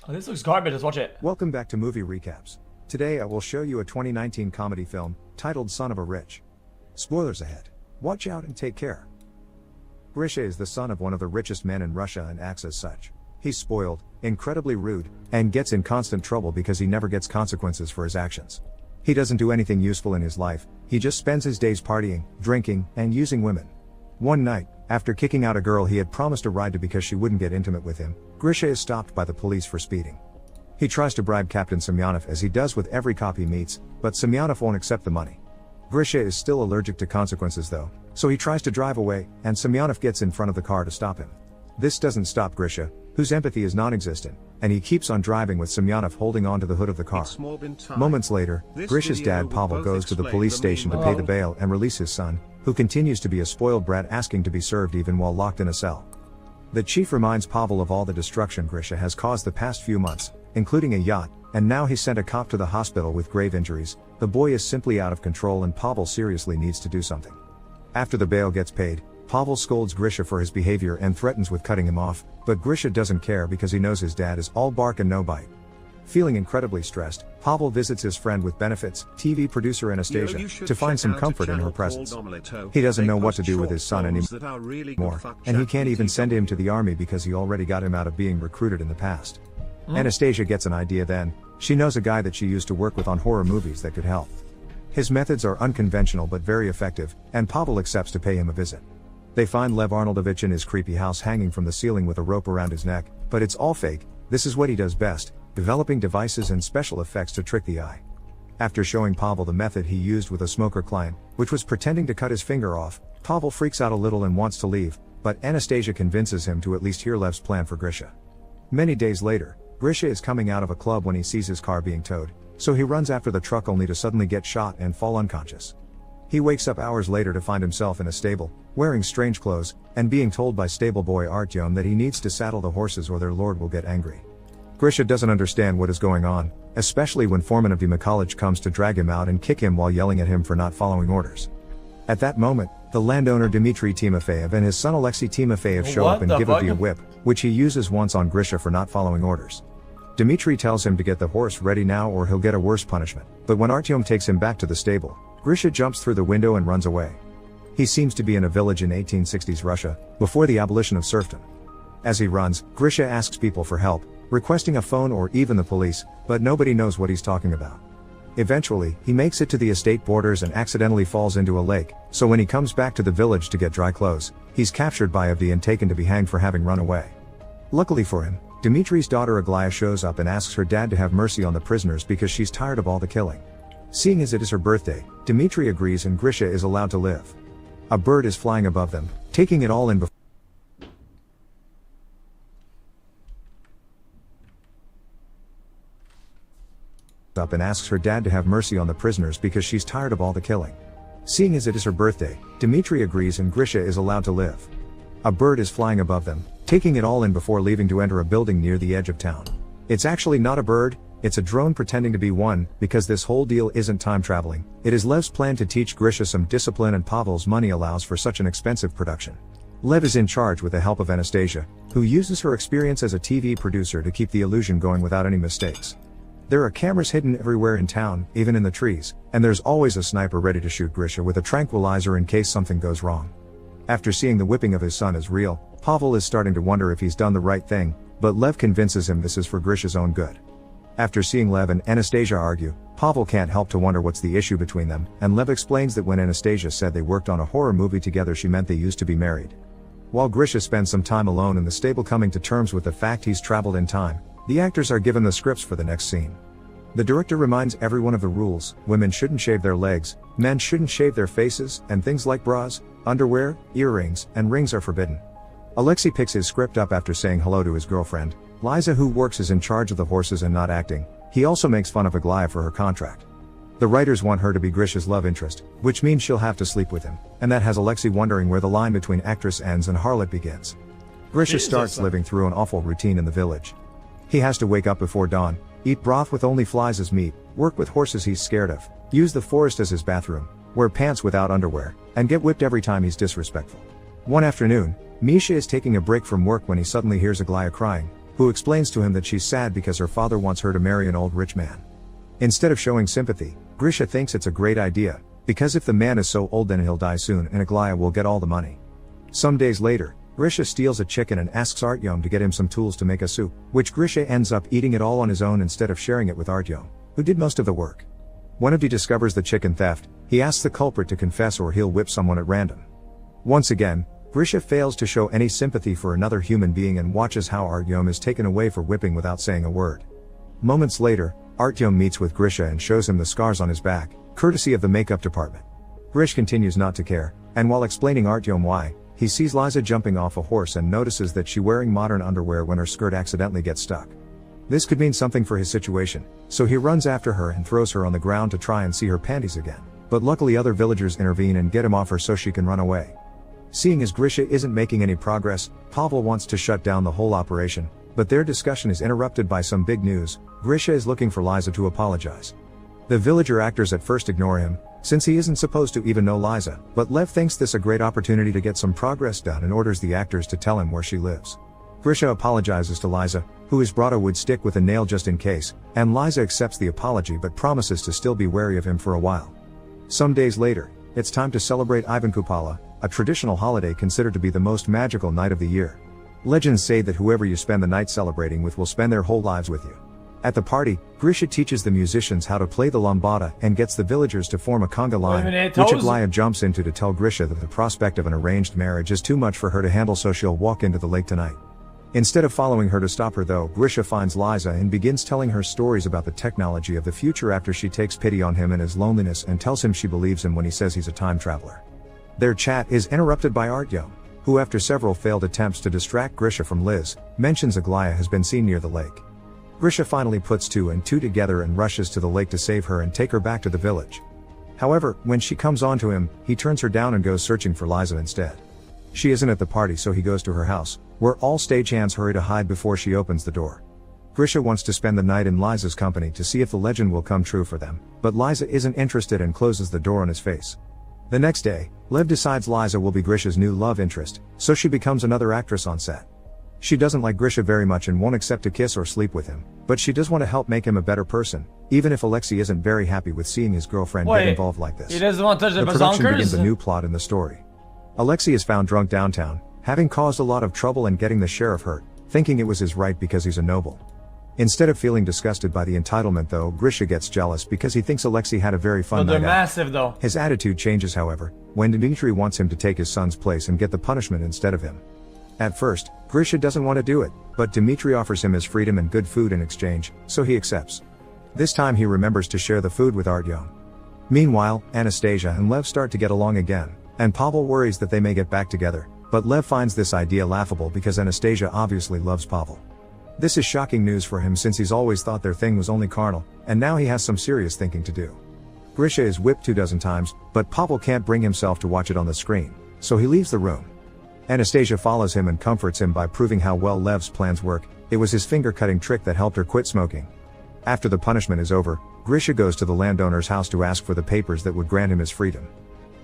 Oh, this looks garbage. Let's watch it. Welcome back to Movie Recaps. Today I will show you a 2019 comedy film titled Son of a Rich. Spoilers ahead. Watch out and take care. Grisha is the son of one of the richest men in Russia and acts as such. He's spoiled, incredibly rude, and gets in constant trouble because he never gets consequences for his actions. He doesn't do anything useful in his life, he just spends his days partying, drinking, and using women. One night, after kicking out a girl he had promised a ride to because she wouldn't get intimate with him, Grisha is stopped by the police for speeding. He tries to bribe Captain Semyonov as he does with every cop he meets, but Semyonov won't accept the money. Grisha is still allergic to consequences though, so he tries to drive away, and Semyonov gets in front of the car to stop him. This doesn't stop Grisha, whose empathy is non-existent, and he keeps on driving with Semyonov holding onto the hood of the car. Moments later, Grisha's dad Pavel goes to the police station to pay the bail and release his son, who continues to be a spoiled brat asking to be served even while locked in a cell. The chief reminds Pavel of all the destruction Grisha has caused the past few months, including a yacht, and now he sent a cop to the hospital with grave injuries. The boy is simply out of control and Pavel seriously needs to do something. After the bail gets paid, Pavel scolds Grisha for his behavior and threatens with cutting him off, but Grisha doesn't care because he knows his dad is all bark and no bite. Feeling incredibly stressed, Pavel visits his friend with benefits, TV producer Anastasia, to find some comfort in her presence. He doesn't know what to do with his son anymore, and he can't even send him to the army because he already got him out of being recruited in the past. Anastasia gets an idea then. She knows a guy that she used to work with on horror movies that could help. His methods are unconventional but very effective, and Pavel accepts to pay him a visit. They find Lev Arnoldovich in his creepy house hanging from the ceiling with a rope around his neck, but it's all fake. This is what he does best, developing devices and special effects to trick the eye. After showing Pavel the method he used with a smoker client, which was pretending to cut his finger off, Pavel freaks out a little and wants to leave, but Anastasia convinces him to at least hear Lev's plan for Grisha. Many days later, Grisha is coming out of a club when he sees his car being towed, so he runs after the truck only to suddenly get shot and fall unconscious. He wakes up hours later to find himself in a stable, wearing strange clothes, and being told by stable boy Artyom that he needs to saddle the horses or their lord will get angry. Grisha doesn't understand what is going on, especially when foreman of the college comes to drag him out and kick him while yelling at him for not following orders. At that moment, the landowner Dmitry Timofeyev and his son Alexei Timofeyev show up and give Artyom a whip, which he uses once on Grisha for not following orders. Dmitry tells him to get the horse ready now or he'll get a worse punishment, but when Artyom takes him back to the stable, Grisha jumps through the window and runs away. He seems to be in a village in 1860s Russia, before the abolition of serfdom. As he runs, Grisha asks people for help, requesting a phone or even the police, but nobody knows what he's talking about. Eventually, he makes it to the estate borders and accidentally falls into a lake, so when he comes back to the village to get dry clothes, he's captured by Avdi and taken to be hanged for having run away. Luckily for him, Dmitry's daughter Aglaya shows up and asks her dad to have mercy on the prisoners because she's tired of all the killing. Seeing as it is her birthday, Dmitry agrees and Grisha is allowed to live. A bird is flying above them, taking it all in before up and asks her dad to have mercy on the prisoners because she's tired of all the killing. Seeing as it is her birthday, Dmitry agrees and Grisha is allowed to live. A bird is flying above them, taking it all in before leaving to enter a building near the edge of town. It's actually not a bird, it's a drone pretending to be one, because this whole deal isn't time traveling. It is Lev's plan to teach Grisha some discipline and Pavel's money allows for such an expensive production. Lev is in charge with the help of Anastasia, who uses her experience as a TV producer to keep the illusion going without any mistakes. There are cameras hidden everywhere in town, even in the trees, and there's always a sniper ready to shoot Grisha with a tranquilizer in case something goes wrong. After seeing the whipping of his son is real, Pavel is starting to wonder if he's done the right thing, but Lev convinces him this is for Grisha's own good. After seeing Lev and Anastasia argue, Pavel can't help to wonder what's the issue between them, and Lev explains that when Anastasia said they worked on a horror movie together she meant they used to be married. While Grisha spends some time alone in the stable coming to terms with the fact he's traveled in time, the actors are given the scripts for the next scene. The director reminds everyone of the rules: women shouldn't shave their legs, men shouldn't shave their faces, and things like bras, underwear, earrings, and rings are forbidden. Alexei picks his script up after saying hello to his girlfriend, Liza, who works as in charge of the horses and not acting. He also makes fun of Aglaya for her contract. The writers want her to be Grisha's love interest, which means she'll have to sleep with him, and that has Alexei wondering where the line between actress ends and harlot begins. Grisha starts living through an awful routine in the village. He has to wake up before dawn, eat broth with only flies as meat, work with horses he's scared of, use the forest as his bathroom, wear pants without underwear, and get whipped every time he's disrespectful. One afternoon, Misha is taking a break from work when he suddenly hears Aglaya crying, who explains to him that she's sad because her father wants her to marry an old rich man. Instead of showing sympathy, Grisha thinks it's a great idea, because if the man is so old then he'll die soon and Aglaya will get all the money. Some days later, Grisha steals a chicken and asks Artyom to get him some tools to make a soup, which Grisha ends up eating it all on his own instead of sharing it with Artyom, who did most of the work. When he discovers the chicken theft, he asks the culprit to confess or he'll whip someone at random. Once again, Grisha fails to show any sympathy for another human being and watches how Artyom is taken away for whipping without saying a word. Moments later, Artyom meets with Grisha and shows him the scars on his back, courtesy of the makeup department. Grisha continues not to care, and while explaining Artyom why, he sees Liza jumping off a horse and notices that she's wearing modern underwear when her skirt accidentally gets stuck. This could mean something for his situation, so he runs after her and throws her on the ground to try and see her panties again, but luckily other villagers intervene and get him off her so she can run away. Seeing as Grisha isn't making any progress, Pavel wants to shut down the whole operation, but their discussion is interrupted by some big news. Grisha is looking for Liza to apologize. The villager actors at first ignore him, since he isn't supposed to even know Liza, but Lev thinks this a great opportunity to get some progress done and orders the actors to tell him where she lives. Grisha apologizes to Liza, who has brought a wood stick with a nail just in case, and Liza accepts the apology but promises to still be wary of him for a while. Some days later, it's time to celebrate Ivan Kupala, a traditional holiday considered to be the most magical night of the year. Legends say that whoever you spend the night celebrating with will spend their whole lives with you. At the party, Grisha teaches the musicians how to play the lambada and gets the villagers to form a conga line, which Aglaya jumps into to tell Grisha that the prospect of an arranged marriage is too much for her to handle, so she'll walk into the lake tonight. Instead of following her to stop her though, Grisha finds Liza and begins telling her stories about the technology of the future after she takes pity on him and his loneliness and tells him she believes him when he says he's a time traveler. Their chat is interrupted by Artyom, who after several failed attempts to distract Grisha from Liz, mentions Aglaya has been seen near the lake. Grisha finally puts two and two together and rushes to the lake to save her and take her back to the village. However, when she comes on to him, he turns her down and goes searching for Liza instead. She isn't at the party, so he goes to her house, where all stagehands hurry to hide before she opens the door. Grisha wants to spend the night in Liza's company to see if the legend will come true for them, but Liza isn't interested and closes the door on his face. The next day, Lev decides Liza will be Grisha's new love interest, so she becomes another actress on set. She doesn't like Grisha very much and won't accept to kiss or sleep with him, but she does want to help make him a better person, even if Alexei isn't very happy with seeing his girlfriend get involved like this. He doesn't want to touch the production begins a new plot in the story. Alexei is found drunk downtown, having caused a lot of trouble and getting the sheriff hurt, thinking it was his right because he's a noble. Instead of feeling disgusted by the entitlement though, Grisha gets jealous because he thinks Alexei had a very fun night out. They're massive though. His attitude changes however, when Dmitry wants him to take his son's place and get the punishment instead of him. At first, Grisha doesn't want to do it, but Dmitry offers him his freedom and good food in exchange, so he accepts. This time he remembers to share the food with Artyom. Meanwhile, Anastasia and Lev start to get along again, and Pavel worries that they may get back together, but Lev finds this idea laughable because Anastasia obviously loves Pavel. This is shocking news for him since he's always thought their thing was only carnal, and now he has some serious thinking to do. Grisha is whipped 24 times, but Pavel can't bring himself to watch it on the screen, so he leaves the room. Anastasia follows him and comforts him by proving how well Lev's plans work. It was his finger-cutting trick that helped her quit smoking. After the punishment is over, Grisha goes to the landowner's house to ask for the papers that would grant him his freedom.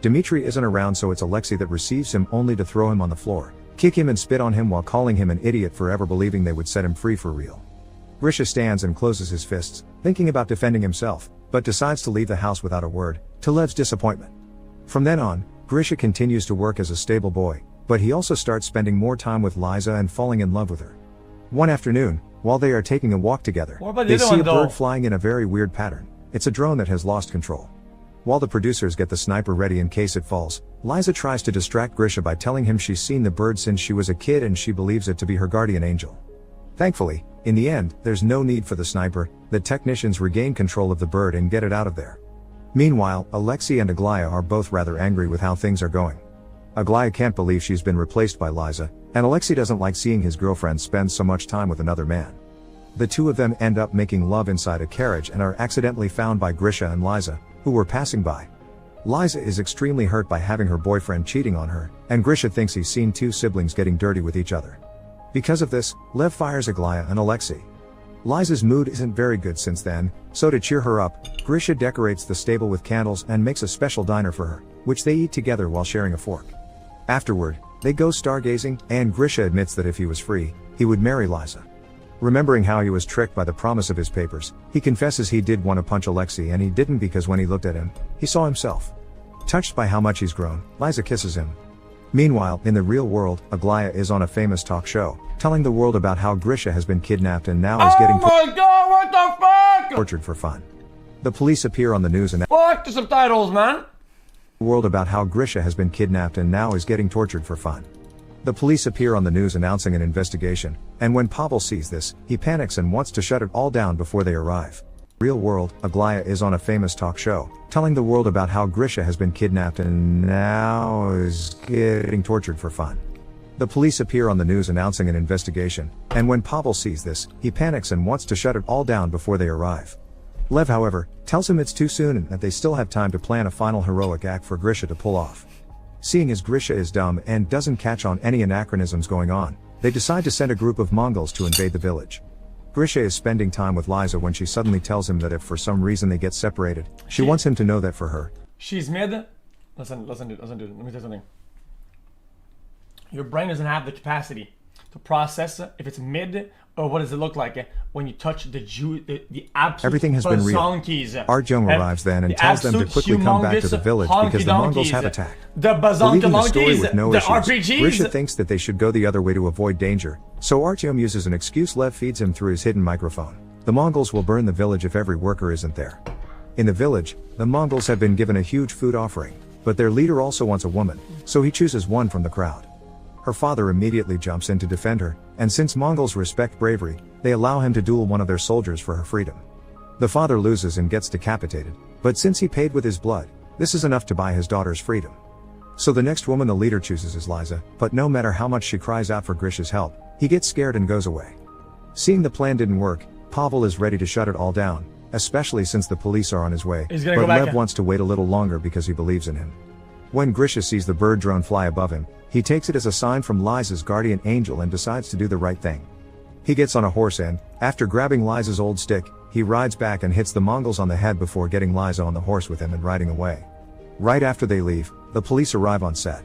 Dmitry isn't around, so it's Alexei that receives him only to throw him on the floor, kick him and spit on him while calling him an idiot for ever believing they would set him free for real. Grisha stands and closes his fists, thinking about defending himself, but decides to leave the house without a word, to Lev's disappointment. From then on, Grisha continues to work as a stable boy, but he also starts spending more time with Liza and falling in love with her. One afternoon, while they are taking a walk together, they see a bird flying in a very weird pattern. It's a drone that has lost control. While the producers get the sniper ready in case it falls, Liza tries to distract Grisha by telling him she's seen the bird since she was a kid and she believes it to be her guardian angel. Thankfully, in the end, there's no need for the sniper. The technicians regain control of the bird and get it out of there. Meanwhile, Alexei and Aglaya are both rather angry with how things are going. Aglaya can't believe she's been replaced by Liza, and Alexei doesn't like seeing his girlfriend spend so much time with another man. The two of them end up making love inside a carriage and are accidentally found by Grisha and Liza, who were passing by. Liza is extremely hurt by having her boyfriend cheating on her, and Grisha thinks he's seen two siblings getting dirty with each other. Because of this, Lev fires Aglaya and Alexei. Liza's mood isn't very good since then, so to cheer her up, Grisha decorates the stable with candles and makes a special diner for her, which they eat together while sharing a fork. Afterward, they go stargazing, and Grisha admits that if he was free, he would marry Liza. Remembering how he was tricked by the promise of his papers, he confesses he did want to punch Alexei and he didn't because when he looked at him, he saw himself. Touched by how much he's grown, Liza kisses him. Meanwhile, in the real world, Aglaya is on a famous talk show, telling the world about how Grisha has been kidnapped and now is getting what the fuck? tortured for fun. The police appear on the news and Fuck the subtitles, man. world about how Grisha has been kidnapped and now is getting tortured for fun. The police appear on the news announcing an investigation, and when Pavel sees this, he panics and wants to shut it all down before they arrive. Real world, Aglaya is on a famous talk show, telling the world about how Grisha has been kidnapped and now is getting tortured for fun. The police appear on the news announcing an investigation, and when Pavel sees this, he panics and wants to shut it all down before they arrive. Lev, however, tells him it's too soon and that they still have time to plan a final heroic act for Grisha to pull off. Seeing as Grisha is dumb and doesn't catch on any anachronisms going on, they decide to send a group of Mongols to invade the village. Grisha is spending time with Liza when she suddenly tells him that if for some reason they get separated, she wants him to know that for her. She's mid. Listen, dude. Let me tell you something. Your brain doesn't have the capacity to process if it's mid or what does it look like when you touch the absolute Everything has been real. Artyom arrives then and tells them to quickly come back to the village because the Mongols have attacked. The Believing the story with no the issues, RPGs. Grisha thinks that they should go the other way to avoid danger, so Artyom uses an excuse Lev feeds him through his hidden microphone. The Mongols will burn the village if every worker isn't there. In the village, the Mongols have been given a huge food offering, but their leader also wants a woman, so he chooses one from the crowd. Her father immediately jumps in to defend her, and since Mongols respect bravery, they allow him to duel one of their soldiers for her freedom. The father loses and gets decapitated, but since he paid with his blood, this is enough to buy his daughter's freedom. So the next woman the leader chooses is Liza, but no matter how much she cries out for Grisha's help, he gets scared and goes away. Seeing the plan didn't work, Pavel is ready to shut it all down, especially since the police are on his way, but Lev wants to wait a little longer because he believes in him. When Grisha sees the bird drone fly above him, he takes it as a sign from Liza's guardian angel and decides to do the right thing. He gets on a horse and, after grabbing Liza's old stick, he rides back and hits the Mongols on the head before getting Liza on the horse with him and riding away. Right after they leave, the police arrive on set.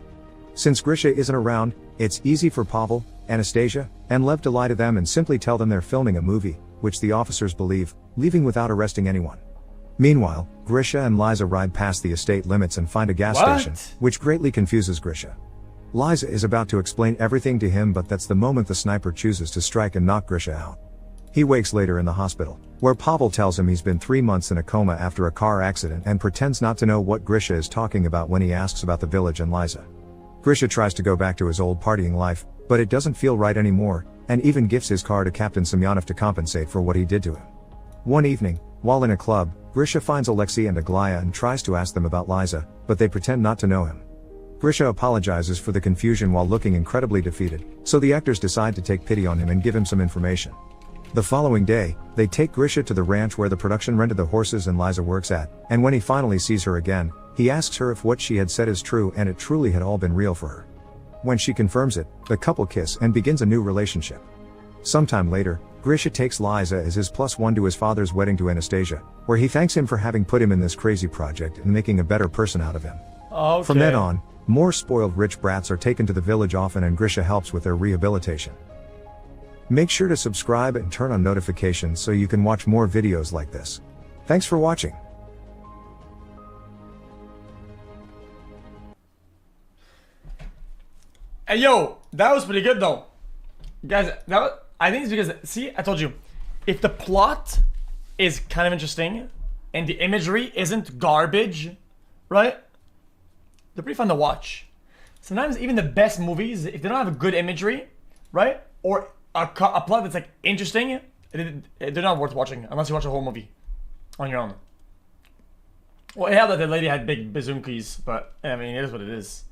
Since Grisha isn't around, it's easy for Pavel, Anastasia, and Lev to lie to them and simply tell them they're filming a movie, which the officers believe, leaving without arresting anyone. Meanwhile, Grisha and Liza ride past the estate limits and find a gas station, which greatly confuses Grisha. Liza is about to explain everything to him, but that's the moment the sniper chooses to strike and knock Grisha out. He wakes later in the hospital, where Pavel tells him he's been 3 months in a coma after a car accident and pretends not to know what Grisha is talking about when he asks about the village and Liza. Grisha tries to go back to his old partying life, but it doesn't feel right anymore, and even gifts his car to Captain Semyonov to compensate for what he did to him. One evening, while in a club, Grisha finds Alexei and Aglaya and tries to ask them about Liza, but they pretend not to know him. Grisha apologizes for the confusion while looking incredibly defeated, so the actors decide to take pity on him and give him some information. The following day, they take Grisha to the ranch where the production rented the horses and Liza works at, and when he finally sees her again, he asks her if what she had said is true and it truly had all been real for her. When she confirms it, the couple kiss and begins a new relationship. Sometime later, Grisha takes Liza as his +1 to his father's wedding to Anastasia, where he thanks him for having put him in this crazy project and making a better person out of him. Okay. From then on, more spoiled rich brats are taken to the village often and Grisha helps with their rehabilitation. Make sure to subscribe and turn on notifications so you can watch more videos like this. Thanks for watching. Hey yo, that was pretty good though. Guys, I think it's because, see, I told you, if the plot is kind of interesting and the imagery isn't garbage, right? They're pretty fun to watch. Sometimes even the best movies, if they don't have a good imagery, right? Or a plot that's like interesting, they're not worth watching unless you watch a whole movie on your own. Well, yeah, that the lady had big bazookies, but I mean, it is what it is.